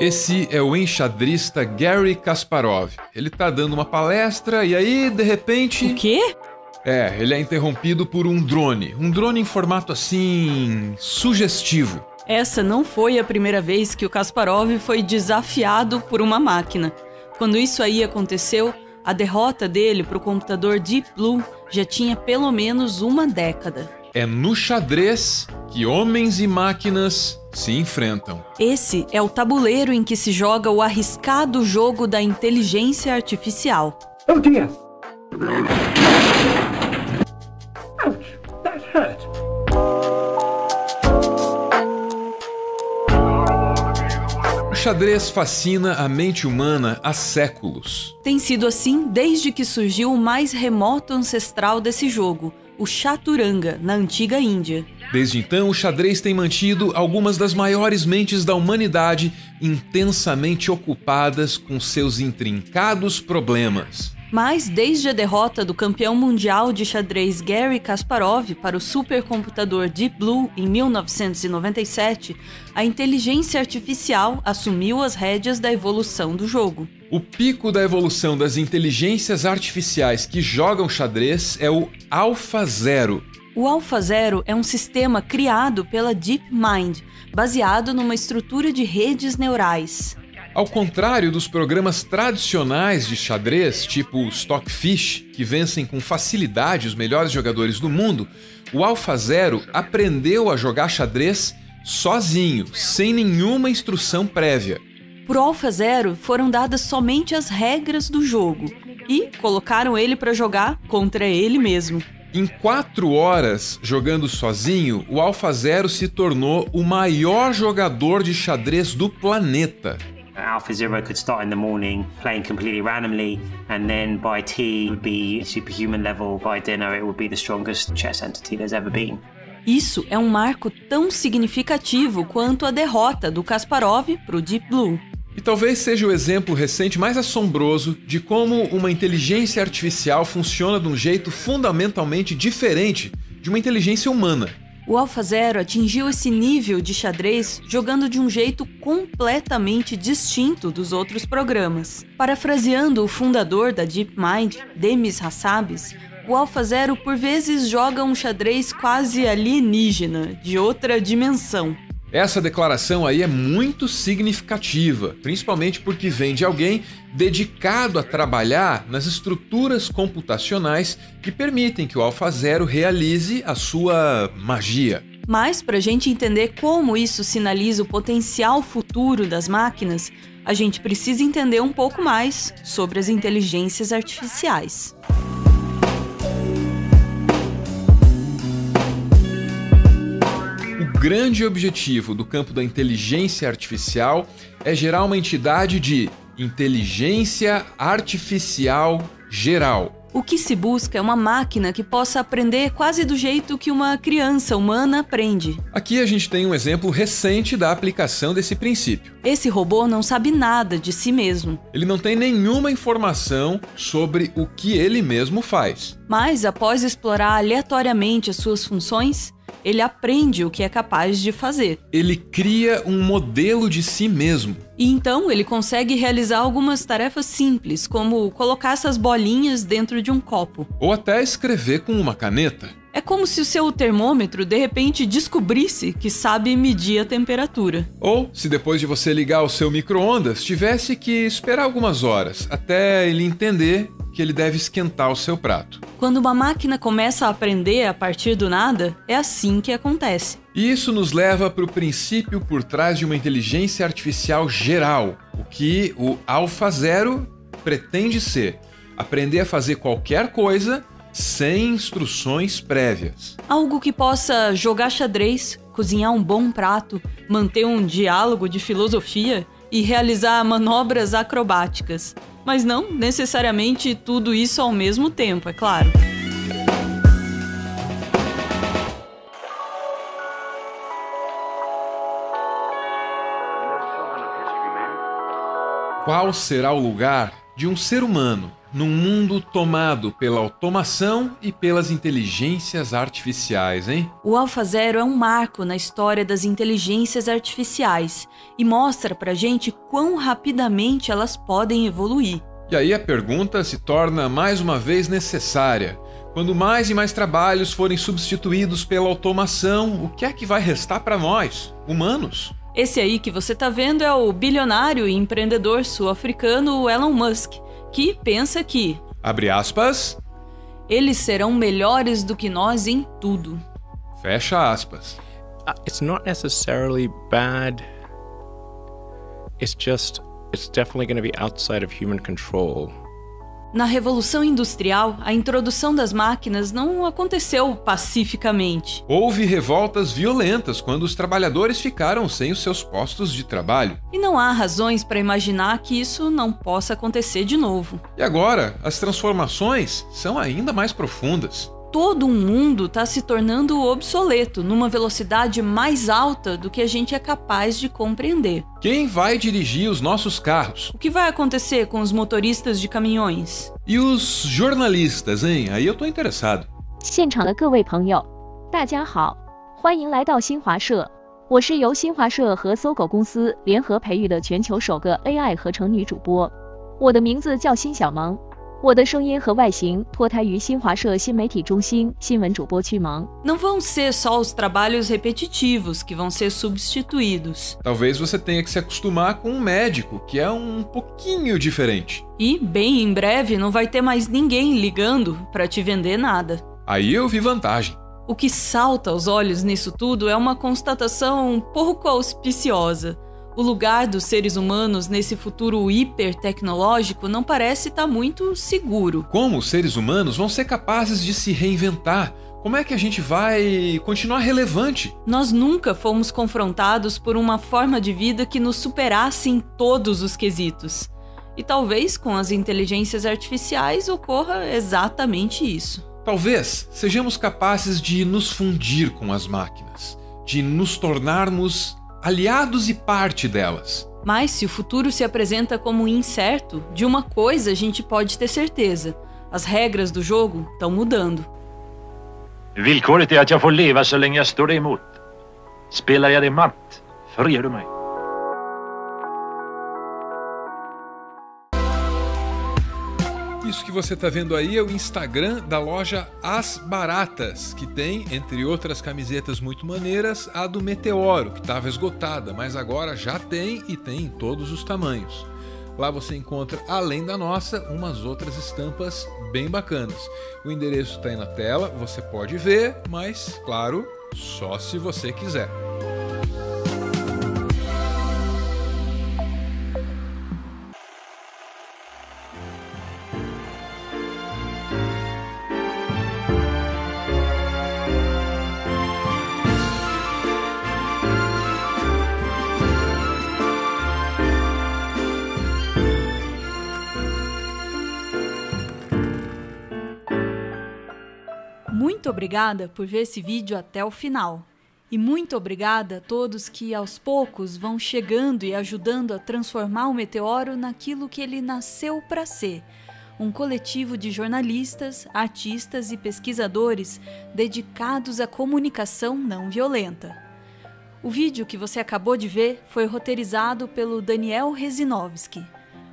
Esse é o enxadrista Garry Kasparov. Ele tá dando uma palestra e aí, de repente... O quê? Ele é interrompido por um drone. Um drone em formato assim... sugestivo. Essa não foi a primeira vez que o Kasparov foi desafiado por uma máquina. Quando isso aí aconteceu, a derrota dele para o computador Deep Blue já tinha pelo menos uma década. É no xadrez que homens e máquinas se enfrentam. Esse é o tabuleiro em que se joga o arriscado jogo da inteligência artificial. Oh dear! Ouch! That hurt! O xadrez fascina a mente humana há séculos. Tem sido assim desde que surgiu o mais remoto ancestral desse jogo, o Chaturanga, na antiga Índia. Desde então, o xadrez tem mantido algumas das maiores mentes da humanidade intensamente ocupadas com seus intrincados problemas. Mas, desde a derrota do campeão mundial de xadrez Garry Kasparov para o supercomputador Deep Blue em 1997, a inteligência artificial assumiu as rédeas da evolução do jogo. O pico da evolução das inteligências artificiais que jogam xadrez é o AlphaZero. O AlphaZero é um sistema criado pela DeepMind, baseado numa estrutura de redes neurais. Ao contrário dos programas tradicionais de xadrez, tipo Stockfish, que vencem com facilidade os melhores jogadores do mundo, o AlphaZero aprendeu a jogar xadrez sozinho, sem nenhuma instrução prévia. Para o AlphaZero foram dadas somente as regras do jogo e colocaram ele para jogar contra ele mesmo. Em 4 horas jogando sozinho, o AlphaZero se tornou o maior jogador de xadrez do planeta. AlphaZero could start in the morning playing completely randomly, and then by tea it would be superhuman level, by dinner it would be the strongest chess entity there's ever been. Isso é um marco tão significativo quanto a derrota do Kasparov para o Deep Blue. E talvez seja o exemplo recente mais assombroso de como uma inteligência artificial funciona de um jeito fundamentalmente diferente de uma inteligência humana. O AlphaZero atingiu esse nível de xadrez jogando de um jeito completamente distinto dos outros programas. Parafraseando o fundador da DeepMind, Demis Hassabis, o AlphaZero por vezes joga um xadrez quase alienígena, de outra dimensão. Essa declaração aí é muito significativa, principalmente porque vem de alguém dedicado a trabalhar nas estruturas computacionais que permitem que o AlphaZero realize a sua magia. Mas, para a gente entender como isso sinaliza o potencial futuro das máquinas, a gente precisa entender um pouco mais sobre as inteligências artificiais. O grande objetivo do campo da inteligência artificial é gerar uma entidade de inteligência artificial geral. O que se busca é uma máquina que possa aprender quase do jeito que uma criança humana aprende. Aqui a gente tem um exemplo recente da aplicação desse princípio. Esse robô não sabe nada de si mesmo. Ele não tem nenhuma informação sobre o que ele mesmo faz. Mas, após explorar aleatoriamente as suas funções, ele aprende o que é capaz de fazer. Ele cria um modelo de si mesmo. E então ele consegue realizar algumas tarefas simples, como colocar essas bolinhas dentro de um copo. Ou até escrever com uma caneta. É como se o seu termômetro de repente descobrisse que sabe medir a temperatura. Ou, se depois de você ligar o seu micro-ondas, tivesse que esperar algumas horas até ele entender que ele deve esquentar o seu prato. Quando uma máquina começa a aprender a partir do nada, é assim que acontece. E isso nos leva para o princípio por trás de uma inteligência artificial geral, o que o AlphaZero pretende ser: aprender a fazer qualquer coisa sem instruções prévias. Algo que possa jogar xadrez, cozinhar um bom prato, manter um diálogo de filosofia e realizar manobras acrobáticas. Mas não necessariamente tudo isso ao mesmo tempo, é claro. Qual será o lugar de um ser humano num mundo tomado pela automação e pelas inteligências artificiais, hein? O AlphaZero é um marco na história das inteligências artificiais e mostra pra gente quão rapidamente elas podem evoluir. E aí a pergunta se torna mais uma vez necessária. Quando mais e mais trabalhos forem substituídos pela automação, o que é que vai restar para nós, humanos? Esse aí que você tá vendo é o bilionário e empreendedor sul-africano Elon Musk, que pensa que, abre aspas, eles serão melhores do que nós em tudo. Fecha aspas. It's not necessarily bad. It's definitely going to be outside of human control. Na Revolução Industrial, a introdução das máquinas não aconteceu pacificamente. Houve revoltas violentas quando os trabalhadores ficaram sem os seus postos de trabalho. E não há razões para imaginar que isso não possa acontecer de novo. E agora, as transformações são ainda mais profundas. Todo um mundo está se tornando obsoleto numa velocidade mais alta do que a gente é capaz de compreender. Quem vai dirigir os nossos carros? O que vai acontecer com os motoristas de caminhões? E os jornalistas, hein? Aí eu tô interessado. 现场的各位朋友，大家好，欢迎来到新华社。我是由新华社和搜狗公司联合培育的全球首个 AI 合成女主播。我的名字叫辛小萌。我的声音和外形脱胎于新华社新媒体中心新闻主播区萌。 Não vão ser só os trabalhos repetitivos que vão ser substituídos. Talvez você tenha que se acostumar com um médico, que é um pouquinho diferente. E, bem em breve, não vai ter mais ninguém ligando para te vender nada. Aí eu vi vantagem. O que salta aos olhos nisso tudo é uma constatação um pouco auspiciosa. O lugar dos seres humanos nesse futuro hipertecnológico não parece estar muito seguro. Como os seres humanos vão ser capazes de se reinventar? Como é que a gente vai continuar relevante? Nós nunca fomos confrontados por uma forma de vida que nos superasse em todos os quesitos. E talvez com as inteligências artificiais ocorra exatamente isso. Talvez sejamos capazes de nos fundir com as máquinas, de nos tornarmos aliados e parte delas. Mas se o futuro se apresenta como incerto, de uma coisa a gente pode ter certeza: as regras do jogo estão mudando. Villkoret är att jag får leva så länge jag står dig emot. Spelar jag dig matt, friar du mig. Isso que você está vendo aí é o Instagram da loja As Baratas, que tem, entre outras camisetas muito maneiras, a do Meteoro, que estava esgotada, mas agora já tem e tem em todos os tamanhos. Lá você encontra, além da nossa, umas outras estampas bem bacanas. O endereço está aí na tela, você pode ver, mas, claro, só se você quiser. Muito obrigada por ver esse vídeo até o final. E muito obrigada a todos que aos poucos vão chegando e ajudando a transformar o Meteoro naquilo que ele nasceu para ser. Um coletivo de jornalistas, artistas e pesquisadores dedicados à comunicação não violenta. O vídeo que você acabou de ver foi roteirizado pelo Daniel Rezinovski.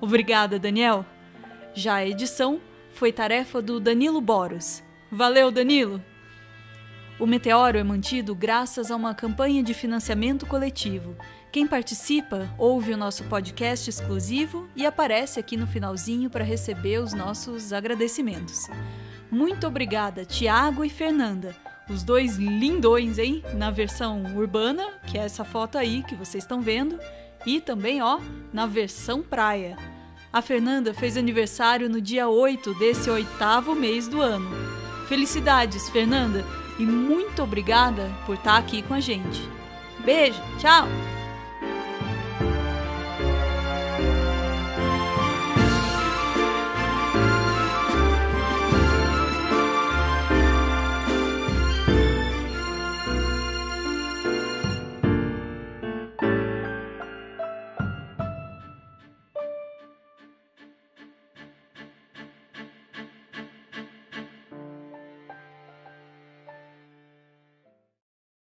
Obrigada, Daniel! Já a edição foi tarefa do Danilo Boros. Valeu, Danilo! O Meteoro é mantido graças a uma campanha de financiamento coletivo. Quem participa ouve o nosso podcast exclusivo e aparece aqui no finalzinho para receber os nossos agradecimentos. Muito obrigada, Tiago e Fernanda, os dois lindões, hein? Na versão urbana, que é essa foto aí que vocês estão vendo, e também, ó, na versão praia. A Fernanda fez aniversário no dia 8 desse 8º mês do ano. Felicidades, Fernanda, e muito obrigada por estar aqui com a gente. Beijo, tchau!